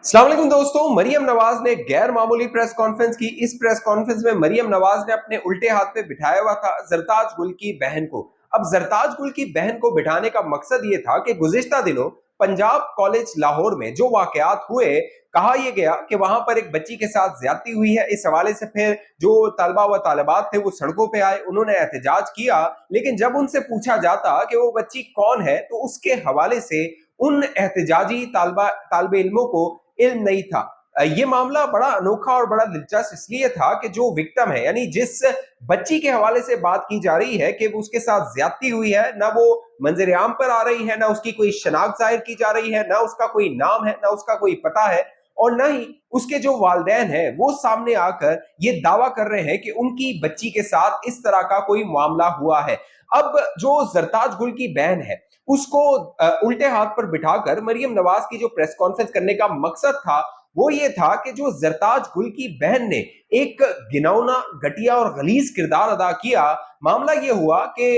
अस्सलाम वालेकुम दोस्तों, मरियम नवाज ने गैर मामूली प्रेस कॉन्फ्रेंस की। इस प्रेस कॉन्फ्रेंस में मरियम नवाज ने अपने उल्टे हाथ पे बिठाया हुआ था जरताज गुल की बहन को। अब जरताज गुल की बहन को बिठाने का मकसद ये था कि गुज़िश्ता दिनों पंजाब कॉलेज लाहौर में जो वाकयात हुए, कहा यह गया कि वहां पर एक बच्ची के साथ ज्यादती हुई है। इस हवाले से फिर जो तलबा व तालिबात थे वो सड़कों पे आए, उन्होंने एहतजाज किया, लेकिन जब उनसे पूछा जाता कि वो बच्ची कौन है तो उसके हवाले से उन एहतजाजी तालब इल्मों को इल्म नहीं था। ये मामला बड़ा अनोखा और बड़ा दिलचस्प इसलिए था कि जो विक्टिम है, यानी जिस बच्ची के हवाले से बात की जा रही है कि उसके साथ ज्यादती हुई है, ना वो मंजर आम पर आ रही है, ना उसकी कोई शनाख्त जाहिर की जा रही है, ना उसका कोई नाम है, ना उसका कोई पता है, और न ही उसके जो वालिदैन हैं वो सामने आकर ये दावा कर रहे हैं कि उनकी बच्ची के साथ इस तरह का कोई मामला हुआ है। अब जो जरताज गुल की बहन है उसको उल्टे हाथ पर बिठाकर मरियम नवाज की जो प्रेस कॉन्फ्रेंस करने का मकसद था वो ये था कि जो जरताज गुल की बहन ने एक घिनौना, घटिया और गलीज किरदार अदा किया। मामला ये हुआ कि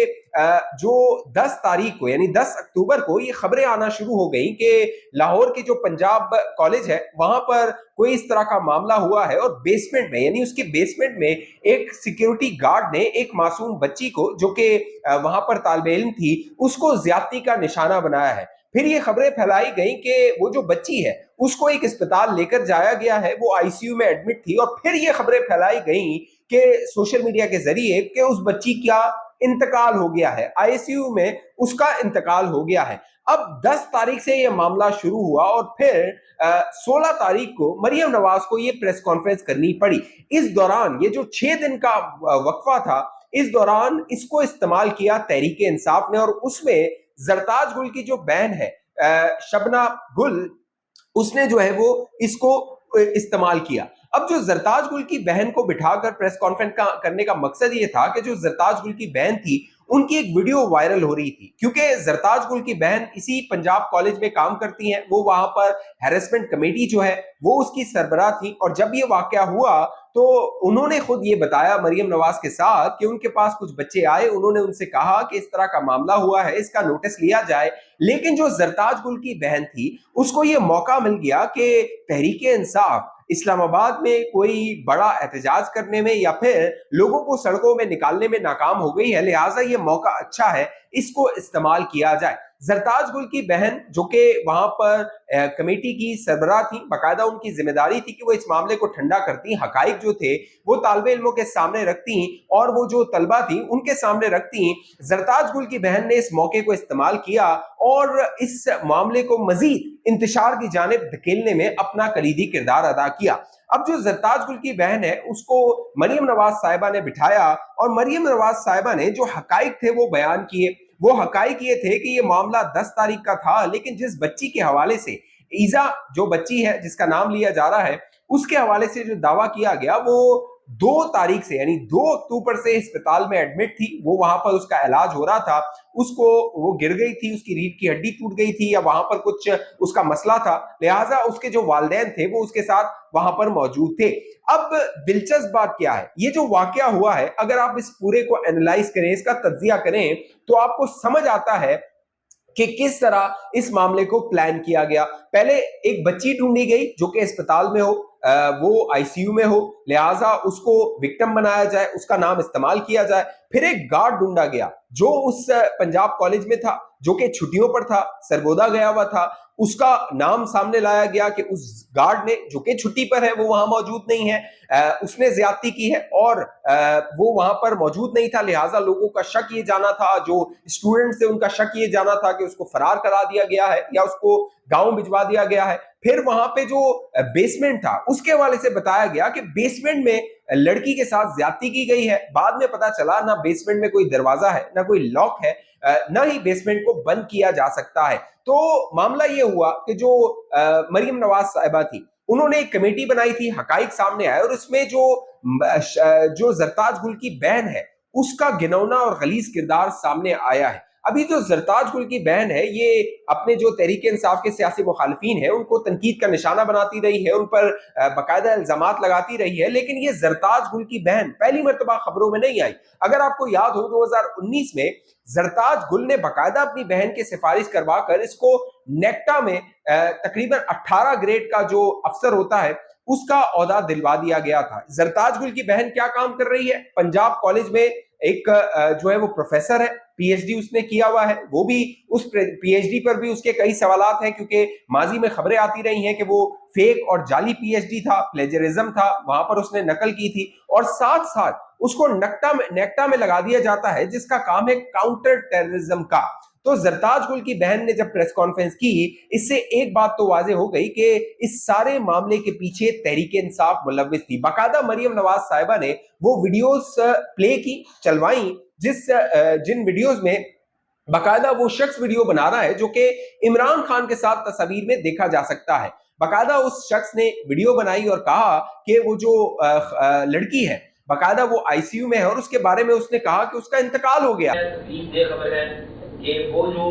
जो 10 तारीख को यानी 10 अक्टूबर को ये खबरें आना शुरू हो गई कि लाहौर की जो पंजाब कॉलेज है वहां पर कोई इस तरह का मामला हुआ है, और बेसमेंट में यानी उसके बेसमेंट में एक सिक्योरिटी गार्ड ने एक मासूम बच्ची को जो कि वहां पर तालिबे इल्म थी उसको ज्यादती का निशाना बनाया है। फिर ये खबरें फैलाई गई कि वो जो बच्ची है उसको एक अस्पताल लेकर जाया गया है, वो आईसीयू में एडमिट थी, और फिर ये खबरें फैलाई गई कि सोशल मीडिया के जरिए कि उस बच्ची का इंतकाल हो गया है, आईसीयू में उसका इंतकाल हो गया है। अब 10 तारीख से ये मामला शुरू हुआ और फिर 16 तारीख को मरियम नवाज को ये प्रेस कॉन्फ्रेंस करनी पड़ी। इस दौरान ये जो 6 दिन का वक्फा था, इस दौरान इसको इस्तेमाल किया तहरीक इंसाफ ने, और उसमें जरताज गुल की जो बहन है शबना गुल, उसने जो है वो इसको इस्तेमाल किया। अब जो जरताज गुल की बहन को बिठाकर प्रेस कॉन्फ्रेंस करने का मकसद ये था कि जो जरताज गुल की बहन थी उनकी एक वीडियो वायरल हो रही थी, क्योंकि जरताज गुल की बहन इसी पंजाब कॉलेज में काम करती हैं। वो वहां पर हैरेसमेंट कमेटी जो है वो उसकी सरबराह थी, और जब ये वाकया हुआ तो उन्होंने खुद ये बताया मरियम नवाज के साथ कि उनके पास कुछ बच्चे आए, उन्होंने उनसे कहा कि इस तरह का मामला हुआ है, इसका नोटिस लिया जाए। लेकिन जो जरताज गुल की बहन थी उसको ये मौका मिल गया कि तहरीक इंसाफ इस्लामाबाद में कोई बड़ा एहतजाज करने में या फिर लोगों को सड़कों में निकालने में नाकाम हो गई है, लिहाजा ये मौका अच्छा है, इसको इस्तेमाल किया जाए। जरताज गुल की बहन जो कि वहां पर कमेटी की सरबराह थी, बाकायदा उनकी जिम्मेदारी थी कि वो इस मामले को ठंडा करती, हकाइक जो थे वो तालिबे इल्मों के सामने रखती और वो जो तलबा थी उनके सामने रखती। जरताज गुल की बहन ने इस मौके को इस्तेमाल किया और इस मामले को मजीद इंतशार की जानिब धकेलने में अपना कलीदी किरदार अदा किया। अब जो जरताज गुल की बहन है उसको मरियम नवाज साहिबा ने बिठाया, और मरियम नवाज साहिबा ने जो हकाइक थे वो बयान किए। वो हकाइक ये थे कि ये मामला 10 तारीख का था, लेकिन जिस बच्ची के हवाले से, ईजा जो बच्ची है जिसका नाम लिया जा रहा है, उसके हवाले से जो दावा किया गया वो 2 तारीख से यानी 2 अक्टूबर से अस्पताल में एडमिट थी। वो वहां पर उसका इलाज हो रहा था, उसको वो गिर गई थी, उसकी रीढ़ की हड्डी टूट गई थी या वहां पर कुछ उसका मसला था, लिहाजा उसके जो वालिदैन थे वो उसके साथ वहां पर मौजूद थे। अब दिलचस्प बात क्या है, ये जो वाकया हुआ है अगर आप इस पूरे को एनालाइज करें, इसका तज्जिया करें, तो आपको समझ आता है कि किस तरह इस मामले को प्लान किया गया। पहले एक बच्ची ढूंढी गई जो कि अस्पताल में हो, वो आईसीयू में हो, लिहाजा उसको विक्टिम बनाया जाए, उसका नाम इस्तेमाल किया जाए। फिर एक गार्ड ढूंढा गया जो उस पंजाब कॉलेज में था, जो कि छुट्टियों पर था, सरगोदा गया हुआ था, उसका नाम सामने लाया गया कि उस गार्ड ने जो कि छुट्टी पर है वो वहां मौजूद नहीं है, उसने ज्यादती की है और वो वहां पर मौजूद नहीं था, लिहाजा लोगों का शक ये जाना था, जो स्टूडेंट्स थे उनका शक ये जाना था कि उसको फरार करा दिया गया है या उसको गांव भिजवा दिया गया है। फिर वहां पे जो बेसमेंट था उसके हवाले से बताया गया कि बेसमेंट में लड़की के साथ ज्यादती की गई है। बाद में पता चला ना बेसमेंट में कोई दरवाजा है, ना कोई लॉक है, ना ही बेसमेंट को बंद किया जा सकता है। तो मामला ये हुआ कि जो मरियम नवाज साहिबा थी उन्होंने एक कमेटी बनाई थी, हकाइक सामने आए, और उसमें जो जरताज गुल की बहन है उसका घिनौना और गलीज किरदार सामने आया है। ابھی جو زرتاج گل کی بہن ہے یہ اپنے جو تحریک انصاف کے سیاسی مخالفین ہیں ان کو تنقید کا نشانہ بناتی رہی ہے، ان پر باقاعدہ الزامات لگاتی رہی ہے، لیکن یہ زرتاج گل کی بہن پہلی مرتبہ خبروں میں نہیں آئی۔ اگر آپ کو یاد ہو 2019 میں زرتاج گل نے باقاعدہ اپنی بہن کی سفارش کروا کر اس کو نیکٹا میں تقریباً 18 گریڈ کا جو افسر ہوتا ہے اس کا عہدہ دلوا دیا گیا تھا۔ زرتاج گل کی بہن کیا کام کر رہی ہے؟ پنجاب کالج میں ایک جو ہے وہ پروفیسر ہے، پی ایچ ڈی اس نے کیا ہوا ہے، وہ بھی اس پی ایچ ڈی پر بھی اس کے کئی سوالات ہیں، کیونکہ ماضی میں خبریں آتی رہی ہیں کہ وہ فیک اور جعلی پی ایچ ڈی تھا، پلیجرزم تھا، وہاں پر اس نے نقل کی تھی، اور ساتھ ساتھ اس کو نیکٹا میں لگا دیا جاتا ہے جس کا کام ہے کاؤنٹر ٹیررزم کا۔ تو زرتاج گل کی بہن نے جب پریس کانفرنس کی، اس سے ایک بات تو واضح ہو گئی کہ اس سارے معاملے کے پیچھے تحریک انصاف ملوث تھی۔ باقاعدہ مریم نواز صاحبہ نے وہ ویڈیوز پلے کی، چلوائیں، جن ویڈیوز میں باقاعدہ وہ شخص ویڈیو بنا رہا ہے جو کہ عمران خان کے ساتھ تصاویر میں دیکھا جا سکتا ہے۔ باقاعدہ اس شخص نے ویڈیو بنائی اور کہا کہ وہ جو لڑکی ہے باقاعدہ وہ آئی سی یو میں ہے، اور اس کے بارے میں اس نے کہا کہ اس کا انتقال ہو گیا۔ خبر ہے کہ وہ جو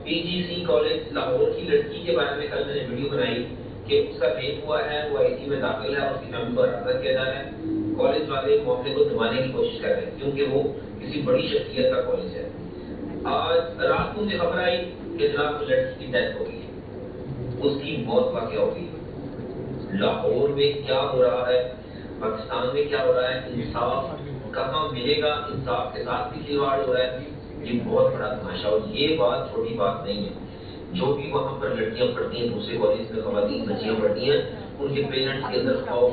پی جی سی کالج لاہور کی لڑکی کے بارے میں کل میں نے ویڈیو بنائی کہ اس کا ریپ ہوا ہے، وہ آئی سی یو میں داخل ہے، اور اس کی فیملی کو ہراساں کیا جا رہا ہے۔ کالج والے معاملے کو دبانے کی کوشش کر رہے ہیں کیونکہ وہ کسی بڑی شخصیت کا کالج ہے۔ آج رات کو مجھے خبر آئی کہ جناب لڑکی کی ڈیتھ ہو گئی ہے، اس کی موت واقع ہو گئی۔ لاہور میں کیا ہو رہا ہے، پاکستان میں کیا ہو رہا ہے، انصاف کہاں ملے گا؟ انصاف کے ساتھ بھی کھلواڑ ہو رہا ہے، یہ بہت بڑا تماشا، اور یہ بات چھوٹی بات نہیں ہے۔ جو بھی وہاں پر لڑکیاں پڑھتی ہیں، دوسرے کالج میں خواتین بچیاں پڑھتی ہیں، ان کے پیرنٹس کے اندر خوف۔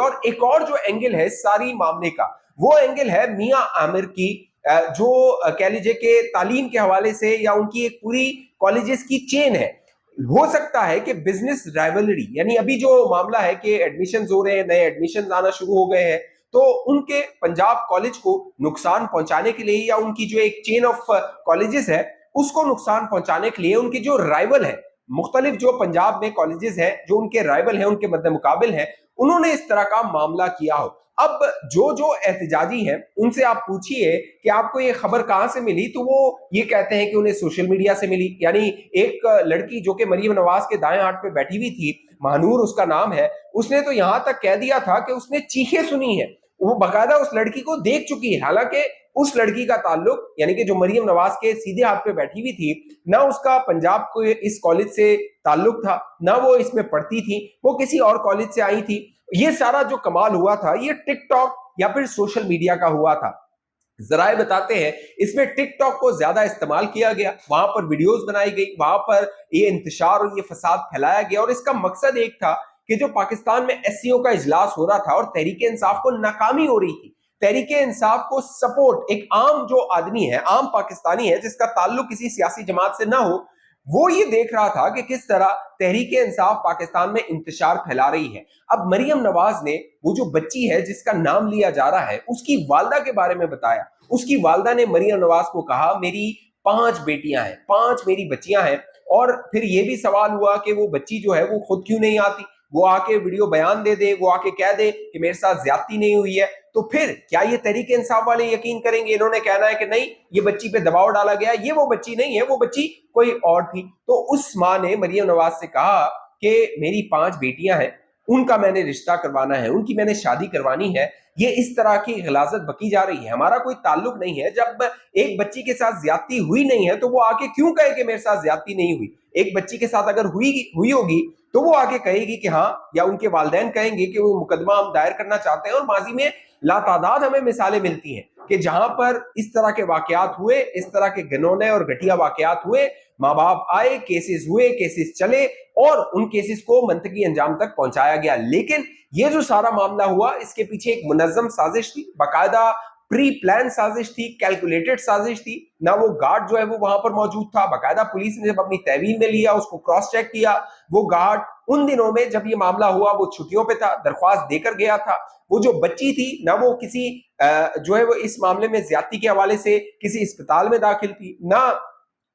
اور ایک اور جو اینگل ہے ساری معاملے کا، وہ اینگل ہے میاں عامر کی، جو کہہ لیجئے کہ تعلیم کے حوالے سے یا ان کی ایک پوری کالجز کی چین ہے۔ ہو سکتا ہے کہ بزنس رائیولری، یعنی ابھی جو معاملہ ہے کہ ایڈمیشنز ہو رہے ہیں، نئے ایڈمیشنز آنا شروع ہو گئے ہیں، تو ان کے پنجاب کالج کو نقصان پہنچانے کے لیے، یا ان کی جو ایک چین آف کالجز ہے اس کو نقصان پہنچانے کے لیے، ان کی جو رائیول ہے، مختلف جو پنجاب میں کالجز ہیں جو ان کے رائیول ہیں، ان کے مد مقابل ہیں، انہوں نے اس طرح کا معاملہ کیا ہو۔ اب جو احتجاجی ہیں ان سے آپ پوچھئے کہ آپ کو یہ خبر کہاں سے ملی، تو وہ یہ کہتے ہیں کہ انہیں سوشل میڈیا سے ملی۔ یعنی ایک لڑکی جو کہ مریم نواز کے دائیں ہاتھ پہ بیٹھی ہوئی تھی، مہنور اس کا نام ہے، اس نے تو یہاں تک کہہ دیا تھا کہ اس نے چیخیں سنی ہیں، وہ باقاعدہ اس لڑکی کو دیکھ چکی ہے، حالانکہ اس لڑکی کا تعلق، یعنی کہ جو مریم نواز کے سیدھے ہاتھ پہ بیٹھی ہوئی تھی، نہ اس کا پنجاب کو اس کالج سے تعلق تھا، نہ وہ اس میں پڑھتی تھی، وہ کسی اور کالج سے آئی تھی۔ یہ سارا جو کمال ہوا تھا یہ ٹک ٹاک یا پھر سوشل میڈیا کا ہوا تھا۔ ذرائع بتاتے ہیں اس میں ٹک ٹاک کو زیادہ استعمال کیا گیا، وہاں پر ویڈیوز بنائی گئی، وہاں پر یہ انتشار اور یہ فساد پھیلایا گیا، اور اس کا مقصد ایک تھا کہ جو پاکستان میں ایس سی او کا اجلاس ہو رہا تھا اور تحریک انصاف کو ناکامی ہو رہی تھی، تحریک انصاف کو سپورٹ ایک عام جو آدمی ہے، عام پاکستانی ہے جس کا تعلق کسی سیاسی جماعت سے نہ ہو، وہ یہ دیکھ رہا تھا کہ کس طرح تحریک انصاف پاکستان میں انتشار پھیلا رہی ہے۔ اب مریم نواز نے وہ جو بچی ہے جس کا نام لیا جا رہا ہے اس کی والدہ کے بارے میں بتایا۔ اس کی والدہ نے مریم نواز کو کہا میری 5 بیٹیاں ہیں، 5 میری بچیاں ہیں، اور پھر یہ بھی سوال ہوا کہ وہ بچی جو ہے وہ خود کیوں نہیں آتی، وہ آ کے ویڈیو بیان دے دے، وہ آ کے کہہ دے کہ میرے ساتھ زیادتی نہیں ہوئی ہے، تو پھر کیا یہ تحریک انصاف والے یقین کریں گے؟ انہوں نے کہنا ہے کہ نہیں، یہ بچی پہ دباؤ ڈالا گیا، یہ وہ بچی نہیں ہے، وہ بچی کوئی اور تھی۔ تو اس ماں نے مریم نواز سے کہا کہ میری 5 بیٹیاں ہیں، ان کا میں نے رشتہ کروانا ہے، ان کی میں نے شادی کروانی ہے، یہ اس طرح کی غلاظت بکی جا رہی ہے، ہمارا کوئی تعلق نہیں ہے، جب ایک بچی کے ساتھ زیادتی ہوئی نہیں ہے تو وہ آ کے کیوں کہے کہ میرے ساتھ زیادتی نہیں ہوئی؟ ایک بچی کے ساتھ اگر ہوئی ہوگی تو وہ آ کے کہے گی کہ ہاں، یا ان کے والدین کہیں گے کہ وہ مقدمہ ہم دائر کرنا چاہتے ہیں، اور ماضی میں لاتعداد ہمیں مثالیں ملتی ہیں کہ جہاں پر اس طرح کے واقعات ہوئے، اس طرح کے گھنونے اور گھٹیا واقعات ہوئے، ماں باپ آئے، کیسز ہوئے، کیسز چلے، اور ان کیسز کو منطقی انجام تک پہنچایا گیا۔ لیکن یہ جو سارا معاملہ ہوا، اس کے پیچھے ایک منظم سازش تھی، باقاعدہ پری پلان سازش تھی، کیلکولیٹڈ سازش تھی۔ نہ وہ گارڈ جو ہے وہ وہاں پر موجود تھا، باقاعدہ پولیس نے جب اپنی تحویل میں لیا، اس کو کراس چیک کیا، وہ گارڈ ان دنوں میں جب یہ معاملہ ہوا وہ چھٹیوں پہ تھا، درخواست دے کر گیا تھا۔ وہ جو بچی تھی نہ وہ کسی جو ہے وہ اس معاملے میں زیادتی کے حوالے سے کسی اسپتال میں داخل تھی، نہ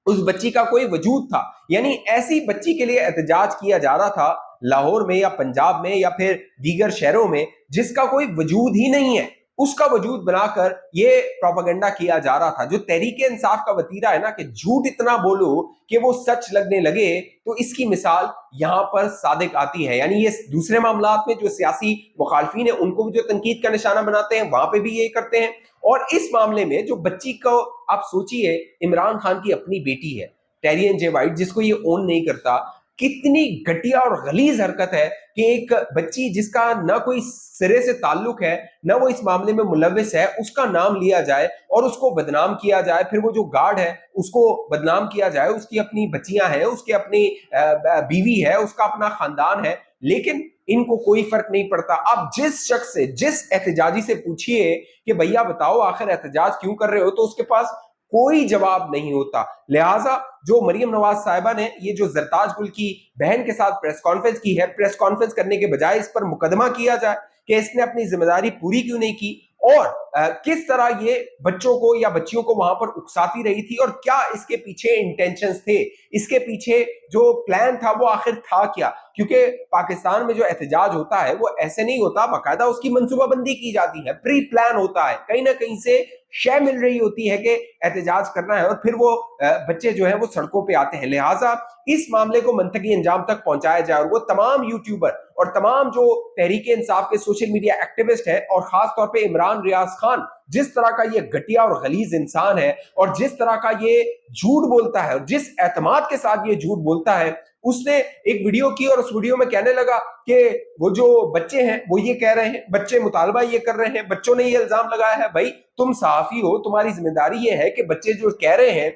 اس بچی کا کوئی وجود تھا۔ یعنی ایسی بچی کے لیے احتجاج کیا جا رہا تھا لاہور میں یا پنجاب میں یا پھر دیگر شہروں میں جس کا کوئی وجود ہی نہیں ہے۔ उसका वजूद बनाकर ये प्रोपेगेंडा किया जा रहा था। जो तहरीक इंसाफ का वतीरा है ना कि झूठ इतना बोलो कि वो सच लगने लगे, तो इसकी मिसाल यहां पर सादिक आती है। यानी ये दूसरे मामलात में जो सियासी मुखालफीन है उनको भी जो तनकीद का निशाना बनाते हैं, वहां पे भी ये करते हैं। और इस मामले में जो बच्ची को आप सोचिए, इमरान खान की अपनी बेटी है टेरियन जे वाइट, जिसको ये ओन नहीं करता। कितनी घटिया और गलीज हरकत है कि एक बच्ची जिसका ना कोई सिरे से ताल्लुक है, ना वो इस मामले में मुलविस है, उसका नाम लिया जाए और उसको बदनाम किया जाए। फिर वो जो गार्ड है उसको बदनाम किया जाए, उसकी अपनी बच्चियां हैं, उसकी अपनी बीवी है, उसका अपना खानदान है, लेकिन इनको कोई फर्क नहीं पड़ता। अब जिस शख्स से, जिस एहतजाजी से पूछिए कि भैया बताओ आखिर एहतजाज क्यों कर रहे हो, तो उसके पास कोई जवाब नहीं होता। लिहाजा जो मरियम नवाज साहिबा ने ये जो जरताज गुल की बहन के साथ प्रेस कॉन्फ्रेंस की है, प्रेस कॉन्फ्रेंस करने के बजाय इस पर मुकदमा किया जाए कि इसने अपनी जिम्मेदारी पूरी क्यों नहीं की, और किस तरह ये बच्चों को या बच्चियों को वहां पर उकसाती रही थी, और क्या इसके पीछे इंटेंशंस थे, इसके पीछे जो प्लान था वो आखिर था क्या। क्योंकि पाकिस्तान में जो एहतजाज होता है वो ऐसे नहीं होता, बाकायदा उसकी मंसूबाबंदी की जाती है, प्री प्लान होता है, कहीं ना कहीं से शय मिल रही होती है कि एहतजाज करना है, और फिर वो बच्चे जो है वो सड़कों पे आते हैं। लिहाजा इस मामले को मंतकी अंजाम तक पहुंचाया जाए, और वो तमाम यूट्यूबर और तमाम जो तहरीक इंसाफ के सोशल मीडिया एक्टिविस्ट हैं, और खास तौर पे इमरान रियाज खान, जिस तरह का ये घटिया और गलीज इंसान है, और जिस तरह का ये झूठ बोलता है, और जिस एतमाद के साथ ये झूठ बोलता है, उसने एक वीडियो की और उस वीडियो में कहने लगा कि वो जो बच्चे हैं वो ये कह रहे हैं, बच्चे मुतालबा ये कर रहे हैं, बच्चों ने ये इल्जाम लगाया है। भाई तुम सहाफी हो, तुम्हारी जिम्मेदारी ये है कि बच्चे जो कह रहे हैं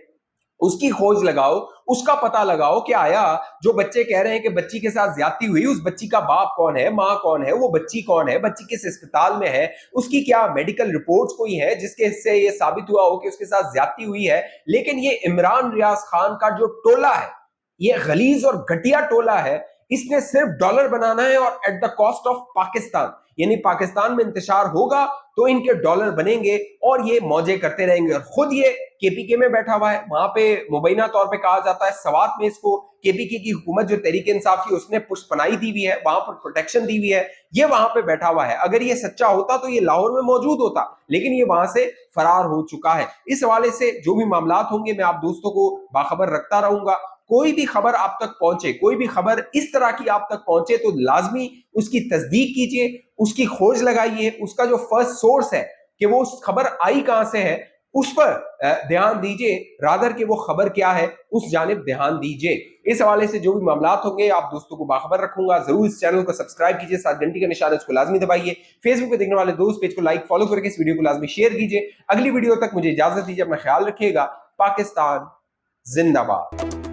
उसकी खोज लगाओ, उसका पता लगाओ कि आया जो बच्चे कह रहे हैं कि बच्ची के साथ ज्यादती हुई, उस बच्ची का बाप कौन है, माँ कौन है, वो बच्ची कौन है, बच्ची किस अस्पताल में है, उसकी क्या मेडिकल रिपोर्ट्स कोई है जिसके से ये साबित हुआ हो कि उसके साथ ज्यादती हुई है। लेकिन ये इमरान रियाज खान का जो टोला है, ये गलीज और घटिया टोला है, इसने सिर्फ डॉलर बनाना है, और at the cost of Pakistan. यानी पाकिस्तान में इंतशार होगा तो इनके डॉलर बनेंगे और ये मौजे करते रहेंगे। और खुद ये केपीके में बैठा हुआ है, वहां पे मुबैना तौर पे कहा जाता है सवात में इसको केपीके की हुकूमत जो तहरीक इंसाफ की उसने पुष्पनाई दी हुई है, वहां पर प्रोटेक्शन दी हुई है, ये वहां पे बैठा हुआ है। अगर ये सच्चा होता तो ये लाहौर में मौजूद होता, लेकिन ये वहां से फरार हो चुका है। इस हवाले से जो भी मामलात होंगे मैं आप दोस्तों को बाखबर रखता रहूंगा। कोई भी खबर आप तक पहुंचे, कोई भी खबर इस तरह की आप तक पहुंचे तो लाजमी उसकी तस्दीक कीजिए, उसकी खोज लगाइए, उसका जो फर्स्ट सोर्स है कि वो उस खबर आई कहां से है उस पर ध्यान दीजिए, रादर कि वो खबर क्या है उस जानिब ध्यान दीजिए। इस हवाले से जो भी मामलात होंगे आप दोस्तों को बाखबर रखूंगा। जरूर इस चैनल को सब्सक्राइब कीजिए, साथ घंटी का निशान उसको लाजमी दबाइए। फेसबुक पे देखने वाले दोस्त पेज को लाइक फॉलो करके इस वीडियो को लाजमी शेयर कीजिए। अगली वीडियो तक मुझे इजाजत दीजिए, अपना ख्याल रखिएगा। पाकिस्तान जिंदाबाद।